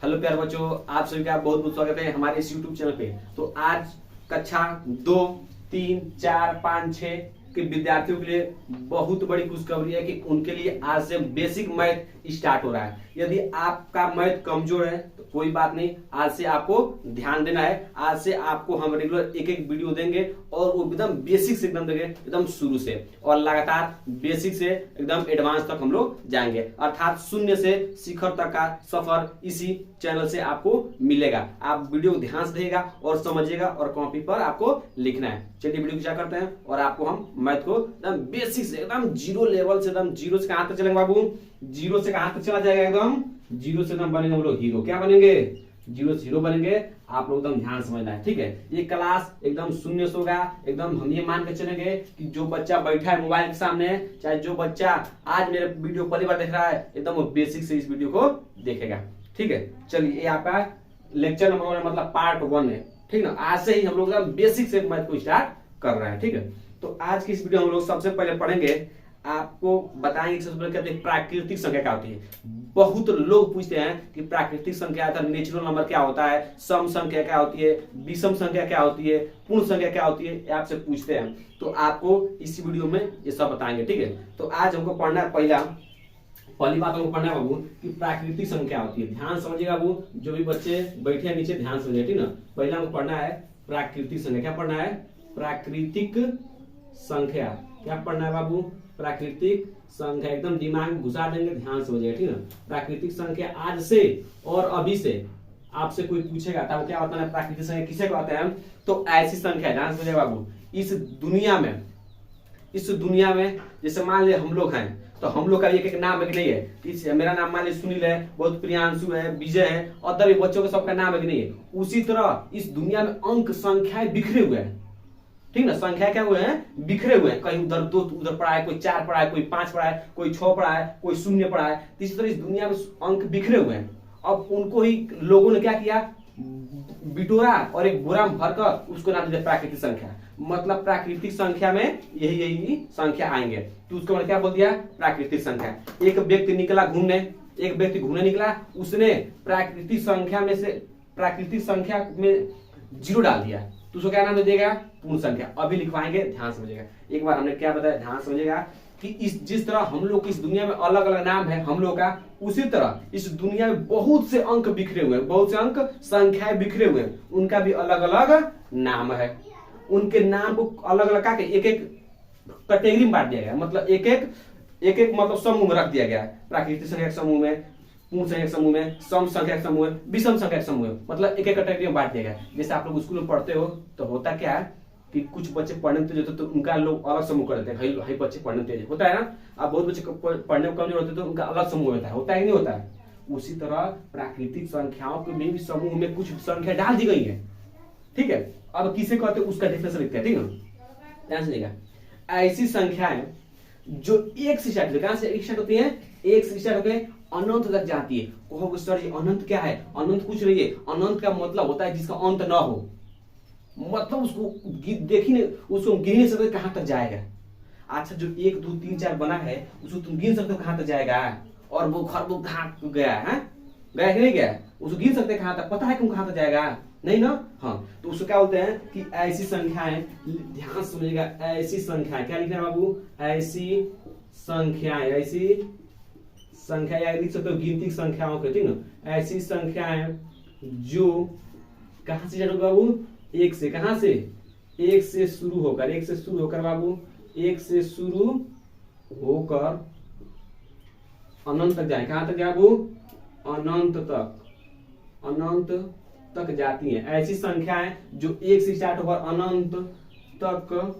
Hello प्यारे बच्चों, आप सभी का बहुत बहुत स्वागत है हमारे इस YouTube चैनल पे। तो आज कक्षा 2, 3, 4, 5, 6 के विद्यार्थियों के लिए बहुत बड़ी खुशखबरी है कि उनके लिए आज से बेसिक मैथ स्टार्ट हो रहा है। यदि आपका मैथ कमजोर है तो कोई बात नहीं, आज से आपको ध्यान देना है। आज से आपको हम रेगुलर एक एक वीडियो देंगे और वो एकदम बेसिक से एकदम देंगे, एकदम शुरू से, और लगातार बेसिक से एकदम एडवांस तक हम लोग जाएंगे। अर्थात शून्य से शिखर तक का सफर इसी चैनल से आपको मिलेगा। आप वीडियो ध्यान से देखिएगा और समझिएगा और कॉपी पर आपको लिखना है। चलिए वीडियो क्या करते हैं और आपको हम मैथ को एकदम बेसिक से, एकदम जीरो लेवल से, एकदम जीरो से कहां तक चलेंगे बाबू? जीरो से कहां तक चला जाएगा? एकदम जीरो से एकदम बनेंगे हम लोग हीरो। क्या बनेंगे? जीरो से हीरो बनेंगे। आप लोग एकदम ध्यान समझना है, ठीक है? ये क्लास एकदम शून्य से होगा। एकदम हम ये मान के चलेंगे कि जो बच्चा बैठा है मोबाइल के सामने, चाहे जो बच्चा आज मेरे वीडियो पहली बार देख रहा है, एकदम वो बेसिक से इस वीडियो को देखेगा, ठीक है? चलिए, ये आपका लेक्चर नंबर मतलब पार्ट 1 है, ठीक ना? आज से ही हम लोग बेसिक से मैथ को स्टार्ट कर रहे हैं, ठीक है? तो आज की इस वीडियो में हम लोग सबसे पहले पढ़ेंगे, आपको बताएंगे सबसे पहले कहते हैं प्राकृतिक संख्या क्या होती है। बहुत लोग पूछते हैं कि प्राकृतिक संख्या अर्थात नेचुरल नंबर क्या होता है, सम संख्या क्या होती है, विषम संख्या क्या होती है, पूर्ण संख्या क्या होती है, ये आपसे पूछते हैं। तो आपको इस वीडियो में ये सब बताएंगे, ठीक है? तो आज हमको पढ़ना है पहली बात हमको पढ़ना है बाबू कि प्राकृतिक संख्या होती है। ध्यान समझिएगा बाबू, जो भी बच्चे बैठे हैं नीचे ध्यान समझिए, ठीक ना? पहला हमको पढ़ना है प्राकृतिक संख्या। क्या पढ़ना है? प्राकृतिक संख्या। क्या पढ़ना है बाबू? प्राकृतिक संख्या। एकदम दिमाग में घुसा देंगे, ध्यान समझिएगा, ठीक ना? प्राकृतिक संख्या आज से और अभी से आपसे कोई पूछेगा तब क्या होता है प्राकृतिक संख्या किसे कहते हैं? तो ऐसी संख्या, ध्यान समझिएगा बाबू, इस दुनिया में जैसे मान लिया हम लोग हैं, तो हम लोग का एक एक नाम एक नहीं है। मेरा नाम मान लीजिए सुनील है, बहुत प्रियांशु है, विजय है, और भी बच्चों के सबका नाम एक नहीं है। उसी तरह इस दुनिया में अंक संख्याएं बिखरे हुए हैं, ठीक ना? संख्या क्या हुए हैं? बिखरे हुए हैं। कहीं उधर 2 उधर पड़ा है, कोई 4 पड़ा है, कोई 5 पड़ा है, कोई 6 पड़ा है, कोई 0 पड़ा है। इसी तरह इस दुनिया में अंक बिखरे हुए हैं। अब उनको ही लोगों ने क्या किया? बिटोरा और एक बोरा में भरकर उसको नाम दिया प्राकृतिक संख्या। मतलब प्राकृतिक संख्या में यही संख्या आएंगे, तो उसको मैंने क्या बोल दिया? प्राकृतिक संख्या। एक व्यक्ति निकला घूमने, निकला, उसने प्राकृतिक संख्या में 0 डाल दिया, तो उसको क्या नाम दे देगा? पूर्ण संख्या। अभी लिखवाएंगे, ध्यान समझिएगा। एक बार हमने क्या बताया, ध्यान समझिएगा कि जिस तरह हम लोग इस दुनिया में अलग अलग नाम है हम लोग का, उसी तरह इस दुनिया में बहुत से अंक बिखरे हुए हैं, बहुत से अंक संख्याएं बिखरे हुए हैं। उनका भी अलग अलग नाम है। उनके नाम को अलग अलग करके एक एक कैटेगरी में बांट दिया गया। मतलब एक एक मतलब समूह में रख दिया गया। प्राकृतिक संख्या के समूह में, पूर्ण संख्या के समूह में, सम संख्या के समूह में, विषम संख्या के समूह में, मतलब एक एक कैटेगरी में बांट दिया गया। जैसे आप लोग स्कूल में पढ़ते हो तो होता क्या है कि कुछ बच्चे पढ़ने में तेज होते तो उनका लोग अलग समूह कर देते हैं। हाई बच्चे पढ़ने में तेज होता है ना, अब बहुत बच्चे पढ़ने में कमजोर होते तो उनका अलग समूह होता है नहीं होता है? उसी तरह प्राकृतिक संख्याओं के भी समूह में कुछ संख्या डाल दी गई है, ठीक है? अब किसे कहते हैं उसका डिफरेंस लिखते हैं, ठीक है? ध्यान से देखिएगा। ऐसी संख्याएं जो एक से स्टार्ट होती है, एक से स्टार्ट होकर अनंत तक जाती है। कहोगे सर ये अनंत क्या है? अनंत कुछ नहीं है। अनंत का मतलब होता है जिसका अंत ना हो। मतलब उसको देखिए, उसको गिन नहीं सकते कहां तक जाएगा। अच्छा, जो 1, 2, 3, 4 बना है उसको तुम गिन सकते हो कहां तक जाएगा? और वो कहां गया है? गया कि नहीं गया? उसको गिन सकते कहां तक? पता है तुम कहां तक जाएगा? नहीं ना? हाँ, तो उसको क्या बोलते हैं कि ऐसी संख्याएं, ध्यान समझिएगा, ऐसी संख्याएं क्या लिखना है बाबू? ऐसी संख्या या लिख सकते हो गिनती संख्याओं के, ठीक ना? ऐसी संख्याएं जो कहां से स्टार्ट होगा बाबू? एक से। कहां से? एक से शुरू होकर बाबू, एक से शुरू होकर अनंत तक जाए। कहां तक जाए बाबू? अनंत तक जाती हैं। ऐसी संख्याएं जो एक से स्टार्ट होकर अनंत तक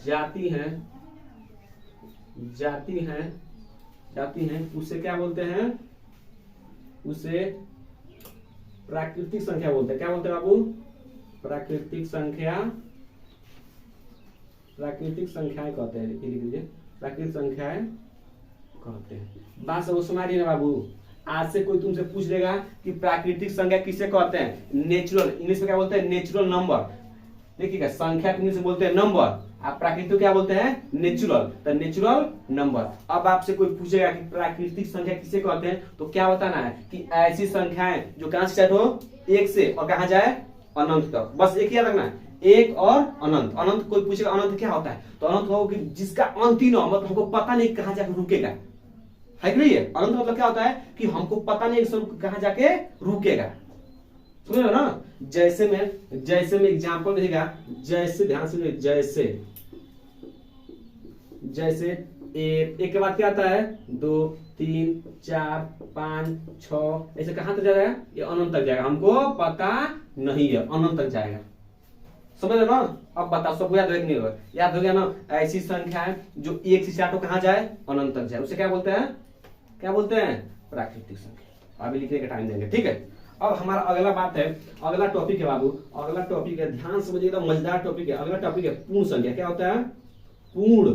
जाती हैं, उसे क्या बोलते हैं? उसे प्राकृतिक संख्या बोलते हैं। क्या बोलते हैं बाबू? प्राकृतिक संख्याएं कहते हैं। लिख लीजिए, प्राकृतिक संख्याएं कहते हैं। बात सब समझ रही है ना बाबू? आज से कोई तुमसे पूछ लेगा कि प्राकृतिक संख्या किसे कहते हैं? नेचुरल, इंग्लिश में क्या बोलते हैं? Natural number. देखिएगा संख्या को से बोलते हैं नंबर, आप प्राकृतिक क्या बोलते हैं नेचुरल, तो नेचुरल नंबर। अब आपसे कोई पूछेगा कि प्राकृतिक संख्या किसे कहते हैं, तो क्या बताना है कि ऐसी संख्याएं जो कहां से स्टार्ट हो, एक से और कहां जाए अनंत तक, बस एक याद रखना है, एक और अनंत। अनंत कोई पूछेगा अनंत क्या होता है, तो अनंत हो कि जिसका अंत ही ना हो, मतलब हमको पता नहीं कहां जाके रुकेगा, है कि नहीं है। अनंत मतलब क्या होता है कि हमको पता नहीं कहां जाके रुकेगा, समझ रहे हो ना। जैसे में एग्जांपल देगा, जैसे ध्यान से, जैसे एक के बाद क्या आता है 2 3 4 5 6, ऐसे कहां तक जाएगा, ये अनंत तक जाएगा, हमको पता नहीं है, अनंत तक जाएगा, समझ रहे हो ना। अब बताओ सबको याद नहीं होगा, याद हो गया ना। ऐसी संख्या है जो एक से स्टार्ट हो कहां जाए, अनंत तक जाए, उसे क्या बोलते हैं, क्या बोलते हैं प्राकृतिक संख्या। अभी लिखने का टाइम देंगे, ठीक है। अब हमारा अगला बात है, अगला टॉपिक है बाबू, अगला टॉपिक है, ध्यान से समझिएगा, मजेदार टॉपिक है। अगला टॉपिक है पूर्ण संख्या। क्या होता है पूर्ण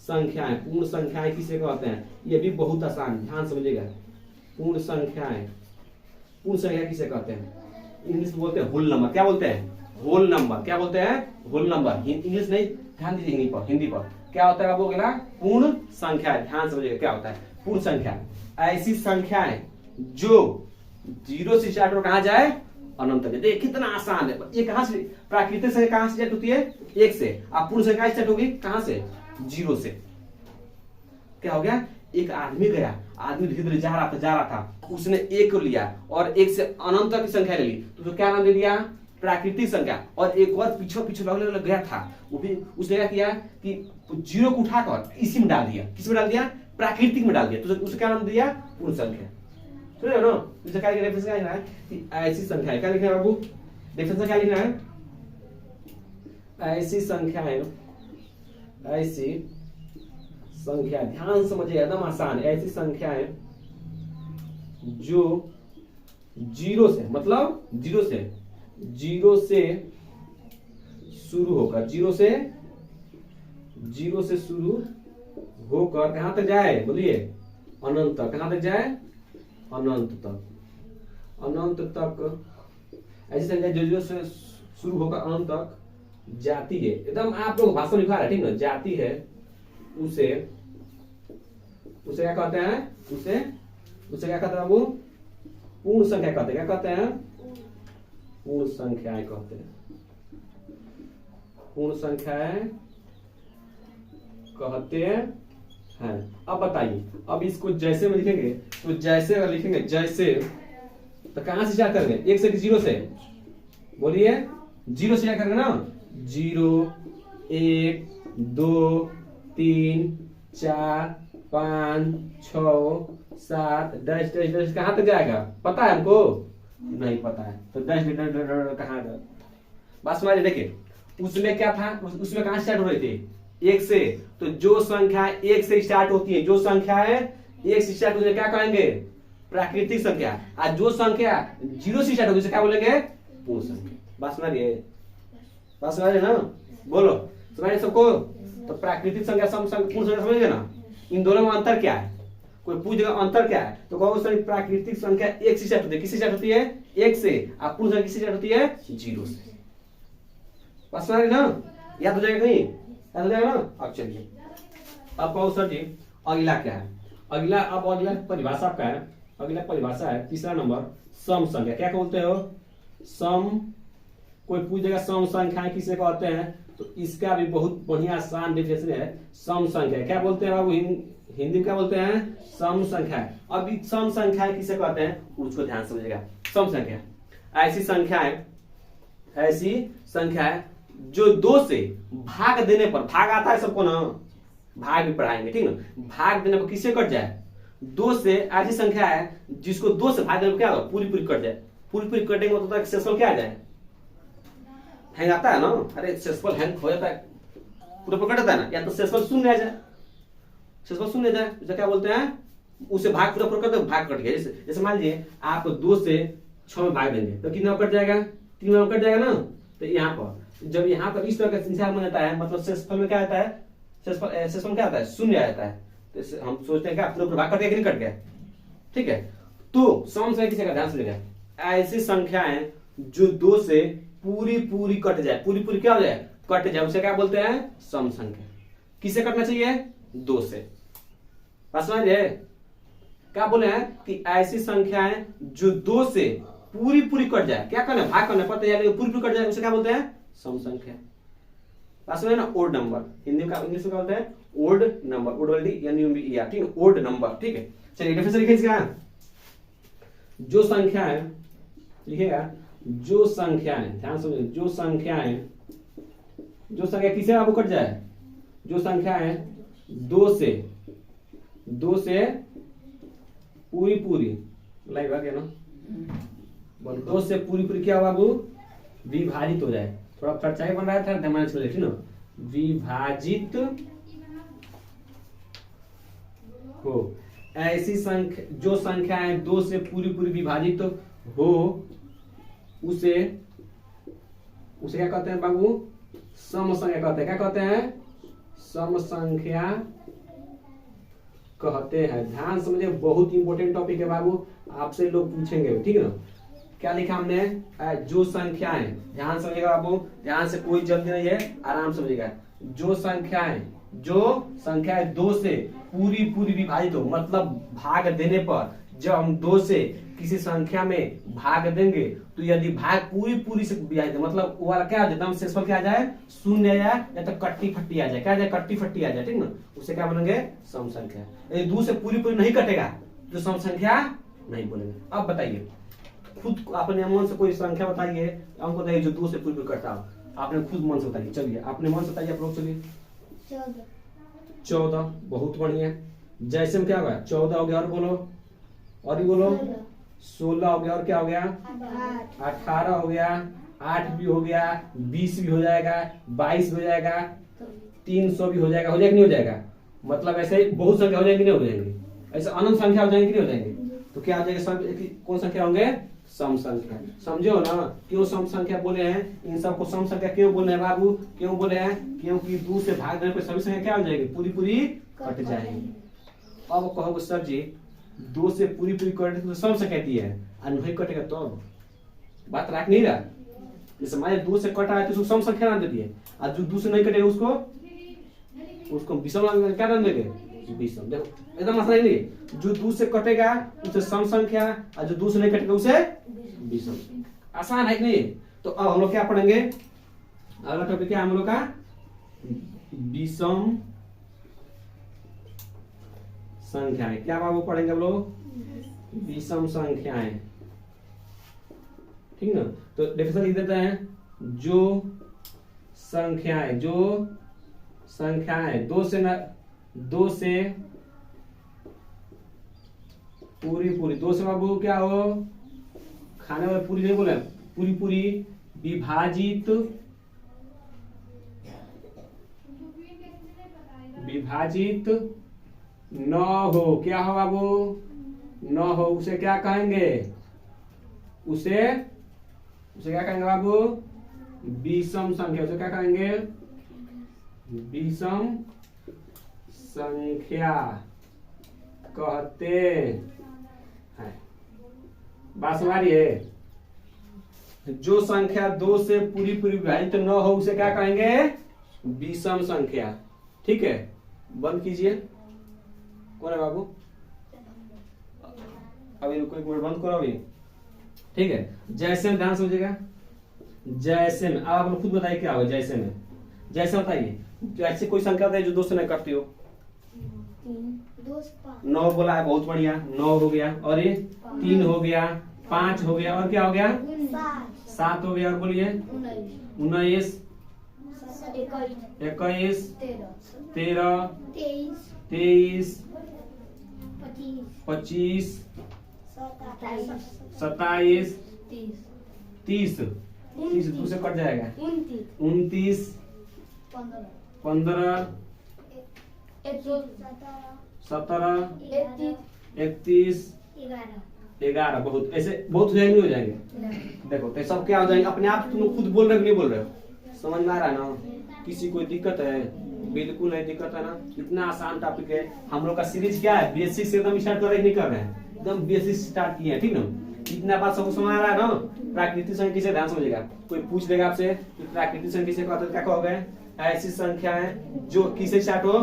संख्याएं। पूर्ण संख्याएं किसे कहते हैं, ये भी बहुत आसान, ध्यान समझिएगा। पूर्ण संख्या किसे कहते हैं, इंग्लिश में बोलते हैं होल नंबर। क्या बोलते हैं होल नंबर, क्या बोलते हैं होल नंबर। इंग्लिश नहीं, ध्यान दीजिए हिंदी पर। क्या होता है बाबू अगला, पूर्ण संख्या। ध्यान समझिएगा क्या होता है पूर्ण संख्या, ऐसी संख्याएं जो 0 से स्टार्ट हो कहां जाए अनंत तक। देखिए कितना आसान है, ये कहां से प्राकृतिक संख्या कहां से स्टार्ट होती है, 1 से। आप पूर्ण संख्या स्टार्ट होगी कहां से, 0 से। क्या हो गया, एक आदमी गया, आदमी धीरे धीरे जा रहा था, उसने 1 को लिया और 1 से अनंत तक की संख्या ले ली, तो उसको क्या नाम दे दिया, प्राकृतिक संख्या। और एक और पीछे गया था, वो भी उसने क्या किया कि 0 को उठाकर इसी में डाल दिया, किस में डाल दिया, प्राकृतिक में डाल दिया, तो उसको क्या नाम दिया, पूर्ण संख्या। सुन रहे हो ना, इसे क्या रेफरेंस क्या लिखना है कि ऐसी संख्या है, क्या लिखना है बाबू, रेफरेंस क्या लिखना है, ऐसी संख्याएं, ऐसी संख्या, ध्यान समझिए एकदम आसान, ऐसी संख्याएं जो 0 से, मतलब 0 से शुरू होकर, 0 से शुरू होकर कहां तक जाए, बोलिए अनंत तक। कहां तक जाए, अनंत तक। ऐसी संख्या जो 0 से शुरू होकर अनंत तक जाती है, एकदम आप लोग भाषा लिखा है, ठीक ना, जाती है, उसे क्या कहते हैं, उसे क्या कहते हैं बाबू, पूर्ण संख्या कहते हैं। क्या कहते हैं, पूर्ण संख्याएं कहते हैं, पूर्ण संख्याएं कहते हैं। अब बताइए, अब इसको जैसे में लिखेंगे, तो जैसे अगर लिखेंगे जैसे, तो कहां से स्टार्ट करेंगे, 1 से कि 0 से, बोलिए 0 से स्टार्ट करेंगे ना, 0 1 2 3 4 5 6 7 डैश डैश डैश, कहां तक जाएगा पता है हमको, नहीं पता है, तो डैश डैश कहां गया, बस समझ। देखिए उसमें क्या था, उसमें कहां स्टार्ट हो रहे थे, 1 से। तो जो संख्या 1 से स्टार्ट होती है, जो संख्या है 1 से स्टार्ट होती है, क्या कहेंगे, प्राकृतिक संख्या। और जो संख्या 0 से स्टार्ट होती है क्या बोलेंगे, पूर्ण संख्या। बात समझ रहे ना, बोलो समझ सबको। तो प्राकृतिक संख्या, सम संख्या, पूर्ण संख्या, समझ गए ना, इन दोनों में अंतर क्या है, कोई पूछ देगा अंतर क्या है, तो कहो सर प्राकृतिक संख्या 1 से स्टार्ट होती है, किससे स्टार्ट होती है, 1 से। आप पूर्ण संख्या किससे स्टार्ट होती है, 0 से। बात समझ रहे ना, याद हो जाएगा कहीं, याद हो जाएगा ना। अब चलिए, अब कहो सर जी अगला क्या है, अगला परिभाषा क्या है, अगला परिभाषा है तीसरा नंबर, सम संख्या। क्या बोलते हो, सम। कोई पूछ देगा सम संख्याएं किसे कहते हैं, तो इसका भी बहुत बढ़िया आसान डेफिनेशन है, सम संख्या। क्या बोलते हैं बाबू, हिंदी में क्या बोलते हैं, सम संख्या। अब सम संख्याएं किसे कहते हैं, उसको ध्यान समझिएगा। सम संख्या ऐसी संख्या जो 2 से भाग देने पर, भाग आता है सबको ना, भाग भी पढ़ाएंगे, ठीक ना। भाग देने पर किससे कट जाए, 2 से। ऐसी संख्या है जिसको 2 से भाग देने पर क्या होगा, पूरी कट जाए। पूरी कटेंगे मतलब सक्सेसफुल क्या आ जाए, हैंग आता है ना, अरे सक्सेसफुल हैंग हो जाता है, पूरा कट जाता है ना, या तो सक्सेसफुल शून्य आ जाए, सक्सेसफुल शून्य आ जाए, तो क्या बोलते हैं, उसे भाग पूरा कर दो, भाग कट गया। जैसे मान लीजिए आप 2 से 6 में भाग देंगे, तो कितना कट जाएगा, 3 में कट जाएगा ना। तो यहाँ पर जब यहाँ पर इस तरह का निशान बन जाता है, मतलब सक्सेसफुल में क्या आता है, सक्सेसफुल क्या आता है, शून्य आ जाता है। तो हम सोचते हैं क्या पूरा भाग कट गया कि नहीं कट गया, ठीक है। तो सम संख्या किसी का ध्यान सुनिएगा, ऐसी संख्याएं जो 2 से पूरी पूरी कट जाए, पूरी पूरी क्या हो जाए, कट जाए, उसे क्या बोलते हैं, सम संख्या। किससे कटना चाहिए, 2 से। बात समझे, क्या बोले हैं कि ऐसी संख्याएं जो 2 से पूरी पूरी कट जाए, क्या करना है, भाग करना पड़ता है, पूरी पूरी कट जाए, उसे क्या बोलते हैं, सम संख्या। बात समझे ना, ओड नंबर, हिंदी का इंग्लिश में क्या बोलते हैं, ओड नंबर, ओड वाली NUMBER, ठीक है, ओड नंबर, ठीक है। चलिए डेफिनेशन लिखिए इसका, जो संख्याएं लिखिएगा, जो संख्याएं, ध्यान समझिए, जो संख्या किसे आपको कट जाए, जो संख्याएं 2 से पूरी पूरी लाइव आ गया ना, 2 से पूरी पूरी क्या बाबू, विभाजित हो जाए, थोड़ा खर्चा बन रहा था, ध्यान से ठीक ना, विभाजित हो, ऐसी संख्या, जो संख्याएं 2 से पूरी पूरी विभाजित हो, उसे क्या कहते हैं बाबू, सम संख्या कहते हैं। क्या कहते हैं, सम संख्या कहते हैं। ध्यान समझिए, बहुत इंपॉर्टेंट टॉपिक है बाबू, आपसे लोग पूछेंगे, ठीक है ना। क्या लिखा हमने, जो संख्याएं, ध्यान समझिएगा बाबू, ध्यान से, कोई जल्दी नहीं है, आराम समझिएगा, जो संख्याएं 2 से पूरी पूरी विभाजित हो, मतलब भाग देने पर, जब हम 2 से किसी संख्या में भाग देंगे तो यदि भाग पूरी पूरी से विभाजित, मतलब वो वाला क्या आ जाए, शेषफल क्या आ जाए, 0 आ जाए, या तो कट्टी फट्टी आ जाए, क्या आ जाए, कट्टी फट्टी आ जाए, ठीक ना, उसे क्या बोलेंगे, सम संख्या। यदि 2 से पूरी पूरी नहीं कटेगा तो सम संख्या नहीं बोलेंगे। अब बताइए, खुद अपने मन से कोई संख्या बताइए, हमको बताइए जो 2 से पूरी पूरी कटता हो, आपने खुद मन से बताइए, चलिए अपने मन से बताइए आप लोग, चलिए 14, बहुत बढ़िया। जैसे में क्या होगा, 14 हो गया, और बोलो, और ही बोलो, 16 हो गया, और क्या हो गया, 18 हो गया, 8 भी हो गया, 20 भी हो जाएगा, 22 भी हो जाएगा, 300 भी हो जाएगा, हो जाएगा नहीं हो जाएगा, मतलब ऐसे बहुत संख्या हो जाएंगी, नहीं हो जाएंगी, ऐसे अनंत संख्या हो जाएंगी, नहीं हो जाएंगी, तो क्या आ जाएगा, कौन संख्या होंगे, सम संख्या। समझो ना, क्यों सम संख्या बोले हैं, इन सबको सम संख्या क्यों बोले हैं बाबू, क्यों बोले हैं, क्योंकि 2 से भाग देने पर सभी संख्या क्या हो जाएगी, पूरी पूरी कट जाएगी। अब कहोगे सर जी 2 से पूरी पूरी कटे तो सम संख्या दी है, और नहीं कटेगा तो बात राख नहीं रहा, जैसे हमारे 2 से कटा है तो उसको सम संख्या नाम दे दिए, और जो 2 से नहीं कटेगा उसको विषम क्या नाम देंगे, विषम। देखो एकदम आसान नहीं, जो 2 से कटेगा उसे सम संख्या, और जो 2 से नहीं कटेगा उसे विषम। आसान है कि नहीं। तो अब हम लोग क्या पढ़ेंगे, अगला टॉपिक क्या है हम लोग का, विषम संख्याएं। क्या बाबू पढ़ेंगे हम लोग, विषम संख्याएं, ठीक ना। तो डेफिनेशन लिख देते हैं, जो संख्याएं 2 से पूरी पूरी, 2 से बाबू क्या हो, खाने वाले पूरी नहीं बोले, पूरी पूरी विभाजित न हो, क्या हो बाबू, न हो, उसे क्या कहेंगे, उसे क्या कहेंगे बाबू, विषम संख्या। उसे क्या कहेंगे, विषम संख्या कहते हैं। बात समझ रही है, जो संख्या 2 से पूरी पूरी विभाजित न हो उसे क्या कहेंगे, विषम संख्या, ठीक है। बंद कीजिए, कौन है बाबू, अभी रुको एक मिनट, बंद करो अभी, ठीक है। जैसे में ध्यान समझिएगा, जैसे में, अब आप लोग खुद बताइए क्या होगा, जैसे में, जैसे बताइए, ऐसे कोई संख्या बताइए जो 2 से नहीं करती हो। 9 बोला है, बहुत बढ़िया, 9 हो गया, और ये 3 हो गया, 5 हो गया, और क्या हो गया, 7 हो गया, और बोलिए 19, 21, 13, 23, 25, 27, 30, 2 से कट जाएगा, 29, 15, 17, 31, 11, बहुत ऐसे बहुत हो जाएंगे, हो जाएंगे। देखो तो सब क्या हो जाएंगे, अपने आप तुम खुद बोल रहे हो कि नहीं बोल रहे हो, समझ में आ रहा है ना, किसी कोई दिक्कत है, बिल्कुल नहीं दिक्कत है ना, इतना आसान टॉपिक है। हम लोग का सीरीज क्या है, बेसिक से एकदम स्टार्ट कर रहे नहीं कर रहे हैं, एकदम बेसिक स्टार्ट किए हैं, ठीक ना। इतना बात सबको समझ आ रहा है ना। प्राकृतिक संख्या किसे, ध्यान समझिएगा, कोई पूछ देगा आपसे कि प्राकृतिक संख्या किसे कहते हैं, क्या कहोगे? ऐसी संख्या है जो किसे स्टार्ट हो,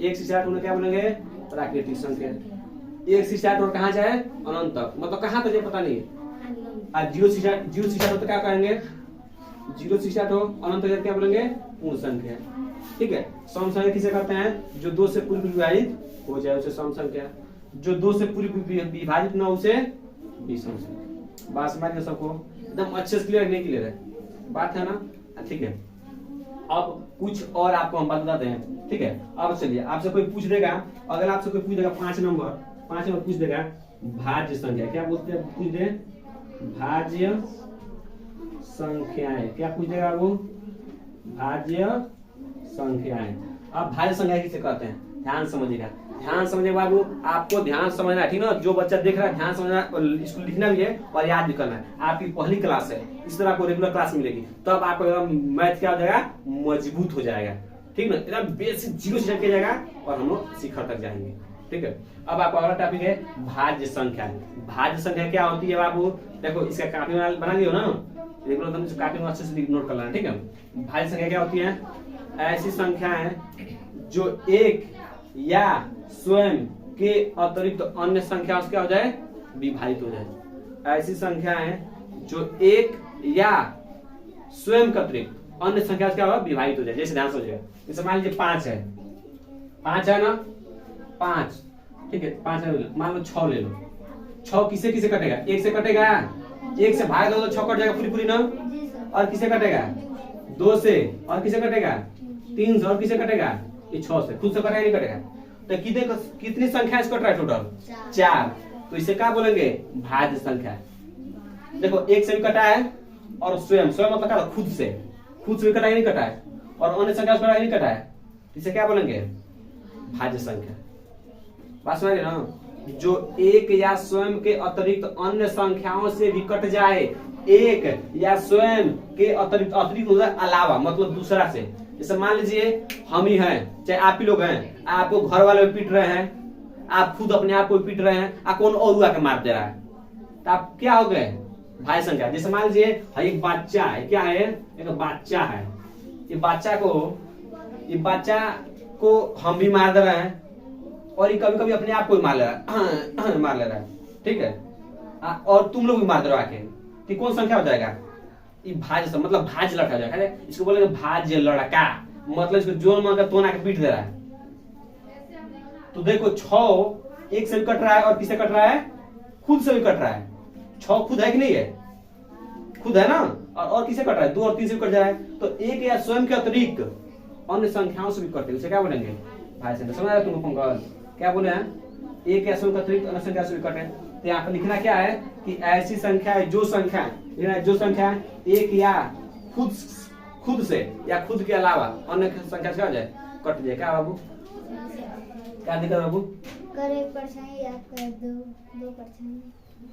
एक से स्टार्ट होने क्या बोलेंगे? प्राकृतिक संख्या। एक से स्टार्ट और कहाँ जाए? अनंत तक, मतलब कहाँ तक ये पता नहीं है। जीरो से स्टार्ट हो तो क्या कहेंगे? जीरो से स्टार्ट हो अनंत तक क्या बोलेंगे? पूर्ण संख्या। ठीक है। सम संख्या किसे कहते हैं? जो दो से पूरी विभाजित हो जाए उसे सम संख्या, जो दो से पूरी विभाजित ना उसे विषम संख्या। बात समझ गए सबको? एकदम अच्छे से क्लियर नहीं क्लियर है? बात है ना? ठीक है। अब कुछ और आपको हम बताते हैं। ठीक है। अब चलिए, आपसे कोई पूछ देगा, अगर आपसे कोई पूछ देगा 5 नंबर पूछ देगा भाज्य संख्या, क्या बोलते हैं? पूछ दे भाज्य संख्याएं, क्या पूछ देगा वो? भाज्य संख्याएं। अब भाज्य संख्या किसे कहते हैं? ध्यान समझिएगा, ध्यान समझिए बाबू, आपको ध्यान समझना है, ठीक ना? जो बच्चा देख रहा है ध्यान समझना, इसको लिखना भी है और याद भी करना है। आपकी पहली क्लास है, इस तरह आपको रेगुलर क्लास मिलेगी, तब तो आपको मैथ क्या हो जाएगा? मजबूत हो जाएगा। ठीक ना? एकदम बेसिक जीरो से किया जाएगा और हम लोग शिखर तक जाएंगे। ठीक है। अब आपका अगला टॉपिक है भाज्य संख्या। भाज्य संख्या क्या होती है बाबू? देखो, इसका काफी बना लियो ना, रेगुलर तुम काफी अच्छे से नोट कर लेना। ठीक है। भाज्य संख्या क्या होती है? ऐसी संख्या है जो एक या स्वयं के अतिरिक्त अन्य संख्या से क्या हो जाए? विभाजित हो जाए। ऐसी संख्या है जो एक या स्वयं के अतिरिक्त अन्य संख्या से क्या होगा? विभाजित हो जाए। जैसे ध्यान समझिएगा, जैसे मान लीजिए 5 है, 5 है ना? 5, ठीक है, 5 है, मान लो 6 ले लो। 6 किसे किसे कटेगा? एक से कटेगा, एक से भाग दो तो 6 कट जाएगा पूरी पूरी ना। और किसे कटेगा? 2 से। और किसे कटेगा? 3 से। और किसे कटेगा? ये 6 से। खुद से कटेगा नहीं कटेगा? तो कितनी संख्या इसको कट रहा है टोटल? 4। तो इसे क्या बोलेंगे? भाज्य संख्या। देखो, एक से भी कटा है और स्वयं मतलब क्या? खुद से भी कटा है नहीं कटा है, और अन्य संख्या से कटा है नहीं कटा है, इसे क्या बोलेंगे? भाज्य संख्या। बात समझ रहे ना? जो एक या स्वयं के अतिरिक्त अन्य संख्याओं से भी कट जाए, एक या स्वयं के अतिरिक्त अलावा मतलब दूसरा से। जैसे मान लीजिए हम ही हैं, चाहे आप ही लोग हैं, आपको घर वाले पीट रहे हैं, आप खुद अपने आप को पीट रहे हैं, आप कौन और आके मार दे रहा है, तो आप क्या हो गए? भाज्य संख्या। जैसे मान लीजिए एक बच्चा है, क्या है? एक बच्चा है, ये बच्चा को हम भी मार दे रहे हैं और ये कभी कभी अपने आप को भी मार ले रहा है। ठीक है। और तुम लोग भी मार दे रहे हो आके, तो कौन संख्या हो जाएगा? ये भाज्य, मतलब भाज्य लड़का हो जाएगा। इसको बोलेंगे भाज्य लड़का, मतलब इसको जोन मार कर तोना के पीट दे रहा है। तो देखो 6 एक से भी कट रहा है और किसे कट रहा है? खुद से भी कट रहा है। 6 खुद है कि नहीं है? खुद है ना। और किसे कट रहा है? 2 और 3 से भी कट जा रहा है। तो एक या स्वयं के अतिरिक्त अन्य संख्याओं से भी कटे, उसे क्या बोलेंगे? भाज्य संख्या। समझ आया तुमको पंकज? क्या बोले हैं? एक या स्वयं के अतिरिक्त अन्य संख्या से भी कटे। तो यहाँ पर लिखना क्या है कि ऐसी संख्या है जो संख्या एक या खुद से या खुद के अलावा अन्य संख्या से क्या हो जाए? कट जाए। क्या बाबू? क्या दिक्कत बाबू? कर एक परछाई याद कर दो परछाई।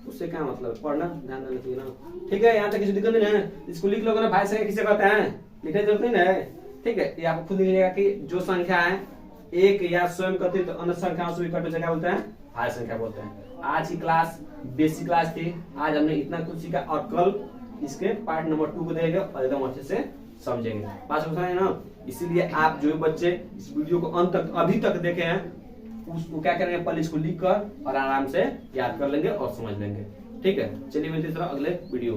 उससे क्या मतलब? पढ़ना ध्यान देना चाहिए ना। ठीक है। यहाँ तक किसी दिक्कत नहीं है, इसको लिख लोगे ना। भाई संख्या किसे कहते हैं? लिखने की जरूरत नहीं है। ठीक है। ये आपको खुद लिखिएगा कि जो संख्या है एक या स्वयं कथित अन्य संख्याओं से भी कटे उसे क्या बोलते हैं? भाज्य संख्या बोलते हैं। आज की क्लास बेसिक क्लास थी, आज हमने इतना कुछ सीखा और कल इसके पार्ट नंबर 2 को देखेंगे और एकदम अच्छे से समझेंगे। बात समझ रहे हैं ना? इसीलिए आप जो बच्चे इस वीडियो को अंत तक अभी तक देखे हैं उसको क्या करेंगे? पहले इसको लिख कर और आराम से याद कर लेंगे और समझ लेंगे। ठीक है। चलिए मिलते हैं अगले वीडियो।